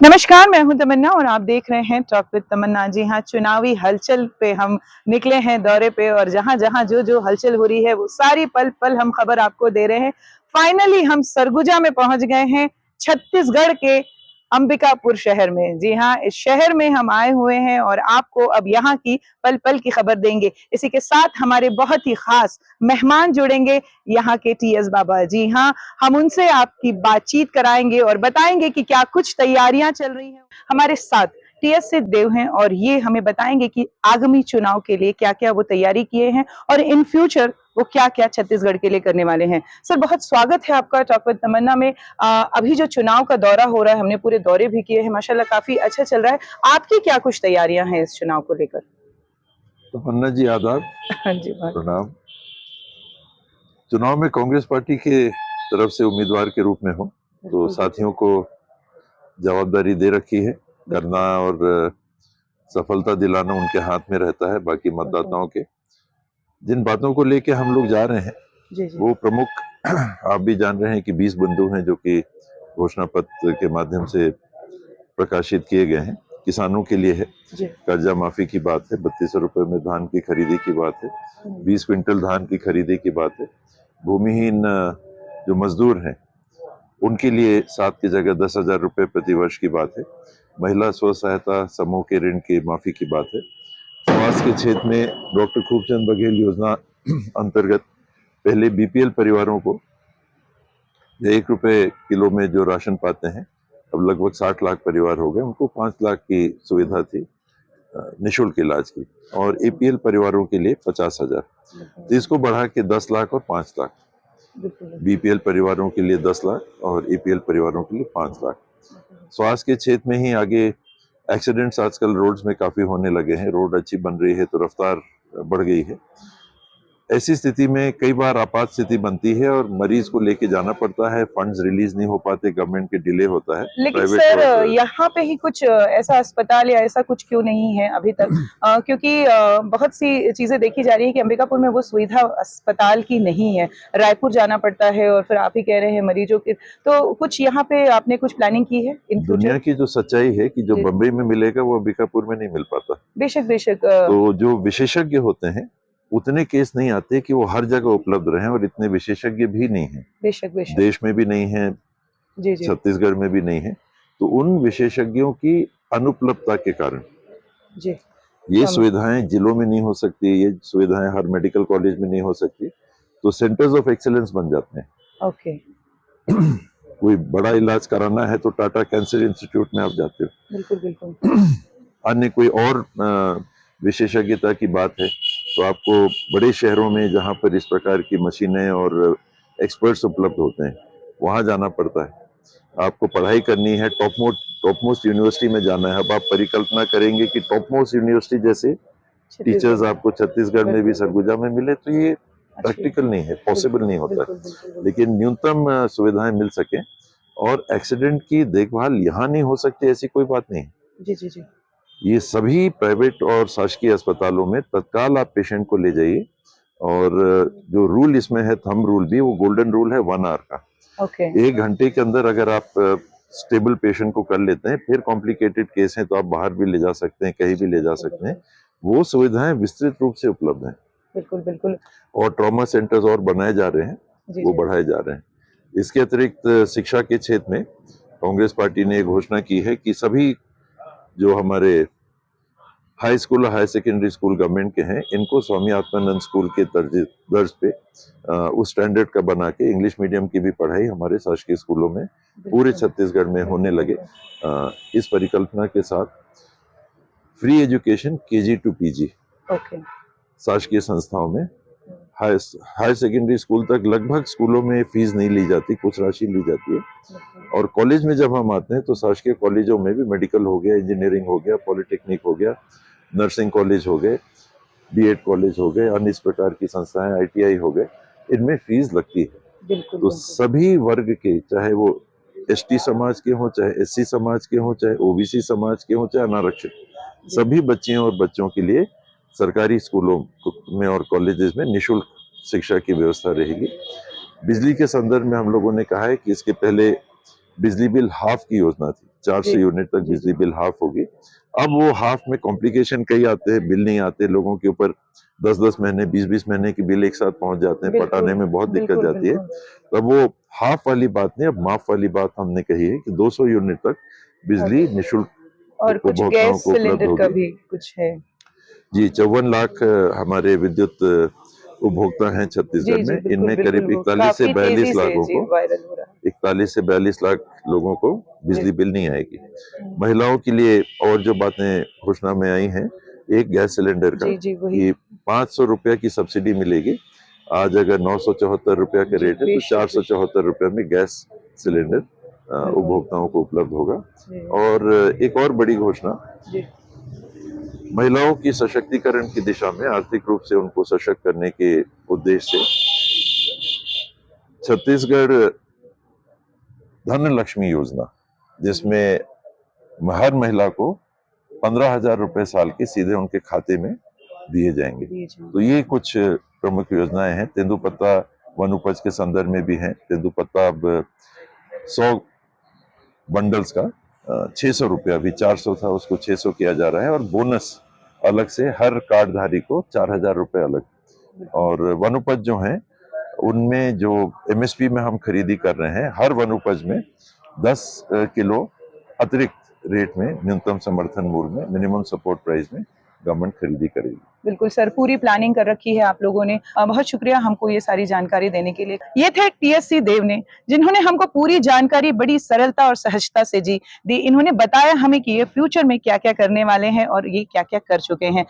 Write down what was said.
नमस्कार, मैं हूं तमन्ना और आप देख रहे हैं टॉक विद तमन्ना। जी हाँ, चुनावी हलचल पे हम निकले हैं दौरे पे और जहां-जहां जो हलचल हो रही है वो सारी पल-पल हम खबर आपको दे रहे हैं। फाइनली हम सरगुजा में पहुंच गए हैं, छत्तीसगढ़ के अंबिकापुर शहर में। जी हाँ, इस शहर में हम आए हुए हैं और आपको अब यहाँ की पल-पल की खबर देंगे। इसी के साथ हमारे बहुत ही खास मेहमान जुड़ेंगे, यहाँ के टीएस बाबा। जी हाँ, हम उनसे आपकी बातचीत कराएंगे और बताएंगे कि क्या कुछ तैयारियां चल रही हैं। हमारे साथ टीएस सिद्धदेव हैं और ये हमें बताएंगे कि आगामी चुनाव के लिए क्या-क्या वो तैयारी किए हैं और इन फ्यूचर वो क्या-क्या छत्तीसगढ़ के लिए करने वाले हैं। सर, बहुत स्वागत है आपका टॉक विद तमन्ना में। अभी जो चुनाव का दौरा हो रहा है, हमने पूरे दौरे भी किए हैं, माशाल्लाह काफी अच्छा चल रहा है। आपकी क्या कुछ तैयारियां हैं इस चुनाव को लेकर? तमन्ना जी आदाब, हाँ जी, प्रणाम। चुनाव में कांग्रेस पार्टी के तरफ से उम्मीदवार के रूप में हूँ, तो साथियों को जवाबदारी दे रखी है करना और सफलता दिलाना उनके हाथ में रहता है। बाकी मतदाताओं के जिन बातों को लेके हम लोग जा रहे हैं वो प्रमुख आप भी जान रहे हैं कि 20 बिंदु हैं जो कि घोषणा पत्र के माध्यम से प्रकाशित किए गए हैं। किसानों के लिए है, कर्जा माफी की बात है, 3200 रुपए में धान की खरीदी की बात है, 20 क्विंटल धान की खरीदी की बात है। भूमिहीन जो मजदूर हैं उनके लिए 7 की जगह 10,000 रुपए प्रति वर्ष की बात है। महिला स्व सहायता समूह के ऋण की माफी की बात है। स्वास्थ्य के क्षेत्र में डॉक्टर खूबचंद बघेल योजना अंतर्गत पहले बीपीएल परिवारों को 1 रुपए किलो में जो राशन पाते हैं, अब लगभग 60 लाख परिवार हो गए, उनको 5 लाख की सुविधा थी निःशुल्क इलाज की, और एपीएल परिवारों के लिए 50,000। तो इसको बढ़ा के 10 लाख और 5 लाख, बीपीएल परिवारों के लिए 10 लाख और एपीएल परिवारों के लिए 5 लाख। स्वास्थ्य के क्षेत्र में ही आगे एक्सीडेंट्स आजकल रोड्स में काफी होने लगे हैं, रोड अच्छी बन रही है तो रफ्तार बढ़ गई है। ऐसी स्थिति में कई बार आपात स्थिति बनती है और मरीज को लेके जाना पड़ता है, फंड्स रिलीज नहीं हो पाते, गवर्नमेंट के डिले होता है। लेकिन सर, यहाँ पे ही कुछ ऐसा अस्पताल या ऐसा कुछ क्यों नहीं है अभी तक? क्योंकि बहुत सी चीजें देखी जा रही है कि अंबिकापुर में वो सुविधा अस्पताल की नहीं है, रायपुर जाना पड़ता है और फिर आप ही कह रहे हैं मरीजों के, तो कुछ यहाँ पे आपने कुछ प्लानिंग की है इन फ्यूचर? दुनिया की जो सच्चाई है कि जो बम्बई में मिलेगा वो अंबिकापुर में नहीं मिल पाता। बेशक बेशक। तो जो विशेषज्ञ होते हैं उतने केस नहीं आते कि वो हर जगह उपलब्ध रहें, और इतने विशेषज्ञ भी नहीं है, बेशक बेशक, देश में भी नहीं है, छत्तीसगढ़ में भी नहीं है। तो उन विशेषज्ञों की अनुपलब्धता के कारण ये सुविधाएं जिलों में नहीं हो सकती, ये सुविधाएं हर मेडिकल कॉलेज में नहीं हो सकती, तो सेंटर्स ऑफ एक्सीलेंस बन जाते हैं। ओके। कोई बड़ा इलाज कराना है तो टाटा कैंसर इंस्टीट्यूट में आप जाते हो। बिल्कुल बिल्कुल। अन्य कोई और विशेषज्ञता की बात है तो आपको बड़े शहरों में जहां पर इस प्रकार की मशीनें और एक्सपर्ट्स उपलब्ध होते हैं वहां जाना पड़ता है। आपको पढ़ाई करनी है, टॉप मोस्ट यूनिवर्सिटी में जाना है। अब आप परिकल्पना करेंगे कि टॉप मोस्ट यूनिवर्सिटी जैसे टीचर्स आपको छत्तीसगढ़ में भी सरगुजा में मिले, तो ये प्रैक्टिकल नहीं है, पॉसिबल नहीं होता है। लेकिन न्यूनतम सुविधाएं मिल सके, और एक्सीडेंट की देखभाल यहाँ नहीं हो सकती ऐसी कोई बात नहीं। जी जी जी। ये सभी प्राइवेट और शासकीय अस्पतालों में तत्काल आप पेशेंट को ले जाइए, और जो रूल इसमें है, थंब रूल भी, वो गोल्डन रूल है 1 आवर का। ओके। 1 घंटे के अंदर अगर आप स्टेबल पेशेंट को कर लेते हैं, फिर कॉम्प्लिकेटेड केस है तो आप बाहर भी ले जा सकते हैं, कहीं भी ले जा सकते हैं। वो सुविधाएं विस्तृत रूप से उपलब्ध हैं। बिल्कुल बिल्कुल। और ट्रॉमा सेंटर्स और बनाए जा रहे हैं, वो बढ़ाए जा रहे हैं। इसके अतिरिक्त शिक्षा के क्षेत्र में कांग्रेस पार्टी ने घोषणा की है कि सभी जो हमारे हाई स्कूल और हाई सेकेंडरी स्कूल गवर्नमेंट के हैं, इनको स्वामी आत्मानंद स्कूल के दर्ज पे उस स्टैंडर्ड का बना के इंग्लिश मीडियम की भी पढ़ाई हमारे शासकीय स्कूलों में पूरे छत्तीसगढ़ में होने लगे। इस परिकल्पना के साथ free education KG to PG शासकीय संस्थाओं में, हाई सेकेंडरी स्कूल तक लगभग स्कूलों में फीस नहीं ली जाती, कुछ राशि ली जाती है। और कॉलेज में जब हम आते हैं तो शासकीय कॉलेजों में भी मेडिकल हो गया, इंजीनियरिंग हो गया, पॉलिटेक्निक हो गया, नर्सिंग कॉलेज हो गए, बीएड कॉलेज हो गए, अन्य इस प्रकार की संस्थाएं, आईटीआई हो गए, इनमें फीस लगती है। तो सभी वर्ग के, चाहे वो एसटी समाज के हों, चाहे एससी समाज के हों, चाहे ओबीसी समाज के हों, चाहे अनारक्षित, सभी बच्चियों और बच्चों के लिए सरकारी स्कूलों में और कॉलेजेस में निःशुल्क शिक्षा की व्यवस्था रहेगी। बिजली के संदर्भ में हम लोगों ने कहा है कि इसके पहले बिजली बिल हाफ की योजना थी, 400 जी, यूनिट तक जी, बिजली बिल हाफ होगी। अब वो हाफ में कॉम्प्लिकेशन कई आते हैं, बिल नहीं आते, लोगों के ऊपर 10-10 महीने 20-20 महीने की बिल एक साथ पहुंच जाते हैं, बिल्कुल, पटाने में बहुत दिक्कत बिल्कुल, जाती है। बिल्कुल। तब वो हाफ वाली बात नहीं, अब माफ वाली बात हमने कही है कि 200 यूनिट तक बिजली निःशुल्क और कुछ उपभोक्ताओं गैस को उपलब्ध सिलेंडर का होगी। भी कुछ है। जी, 54 लाख हमारे विद्युत उपभोक्ता हैं छत्तीसगढ़ जी, जी, में। बिल्कुल, इनमें बिल्कुल, करीब वो 41 से काफ़ी 42 तेज़ी से लाखों जी को वायरल हो रहा है। 41 से 42 लाख लोगों को जी। बिजली बिल नहीं आएगी। हुँ। महिलाओं के लिए और जो बातें घोषणा में आई हैं, एक गैस सिलेंडर का जी, जी, वही। कि 500 रुपये की सब्सिडी मिलेगी। आज अगर 974 रुपये का जी, रेट है तो बेशक, बेशक। 474 रुपये में गैस सिलेंडर बिल्कुल। उपभोक्ताओं को उपलब्ध होगा। जी, और एक और बड़ी घोषणा, जी। महिलाओं की सशक्तिकरण की दिशा में आर्थिक रूप से उनको सशक्त करने के उद्देश्य से छत्तीसगढ़ धन लक्ष्मी योजना, जिसमें हर महिला को 15,000 रुपए साल के सीधे उनके खाते में दिए जाएंगे। जी, जी। तो ये कुछ प्रमुख योजनाएं हैं। तेंदुपत्ता वन उपज के संदर्भ में भी हैं। तेंदुपत्ता अब 100 बंडल्स का 600 रुपया, अभी 400 था, उसको 600 किया जा रहा है। और बोनस अलग से हर कार्डधारी को 4,000 रुपए अलग। और वन उपज जो है उनमें जो एमएसपी में हम खरीदी कर रहे हैं, हर वन उपज में 10 किलो अतिरिक्त रेट में, न्यूनतम समर्थन मूल्य में, मिनिमम सपोर्ट प्राइस में गवर्नमेंट खरीदी करेगी। बिल्कुल सर, पूरी प्लानिंग कर रखी है आप लोगों ने। बहुत शुक्रिया हमको ये सारी जानकारी देने के लिए। ये थे टीएससी देव ने, जिन्होंने हमको पूरी जानकारी बड़ी सरलता और सहजता से दी। इन्होंने बताया हमें कि ये फ्यूचर में क्या-क्या करने वाले हैं और ये क्या-क्या कर चुके हैं।